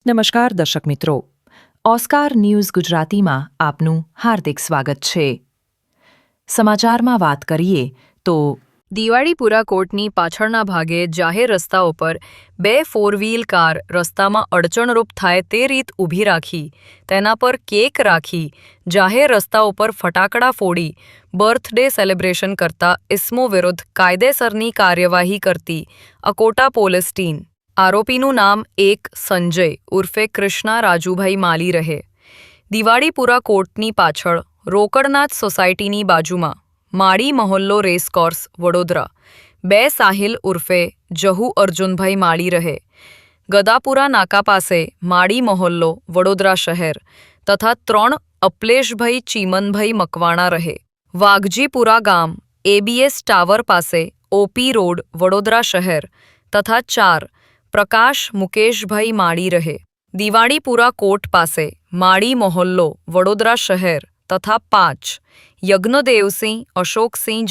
નમસ્કાર દર્શક મિત્રો, ઓસ્કાર ન્યૂઝ ગુજરાતીમાં આપનું હાર્દિક સ્વાગત છે. સમાચારમાં વાત કરીએ તો દિવાળીપુરા કોર્ટની પાછળના ભાગે જાહેર રસ્તાઓ પર બે ફોર-વ્હીલ કાર રસ્તામાં અડચણરૂપ થાય તે રીત ઊભી રાખી, તેના પર કેક રાખી, જાહેર રસ્તાઓ પર ફટાકડા ફોડી બર્થડે સેલિબ્રેશન કરતા ઇસમો વિરુદ્ધ કાયદેસરની કાર્યવાહી કરતી અકોટા પોલીસ ટીમ. આરોપીનું નામ એક સંજય ઉર્ફે કૃષ્ણા રાજુભાઈ માલી રહે. દિવાળીપુરા કોર્ટની પાછળ રોકડનાથ સોસાયટીની બાજુમાં માળી મહોલ્લો રેસકોર્સ વડોદરા બે સાહિલ ઉર્ફે જહુ અર્જુનભાઈ માળી રહે. ગદાપુરા નાકા પાસે માળી મહોલ્લો વડોદરા શહેર તથા 3 અપલેશભાઈ ચીમનભાઈ મકવાણા રહે. વાઘજીપુરા ગામ ABS ટાવર પાસે OP રોડ વડોદરા શહેર તથા 4 પ્રકાશ મુકેશભાઈ માળી રહે. દિવાળીપુરા કોર્ટ પાસે માળી મહોલ્લો વડોદરા શહેર તથા 5 યજ્ઞદેવસિંહ અશોકસિંહ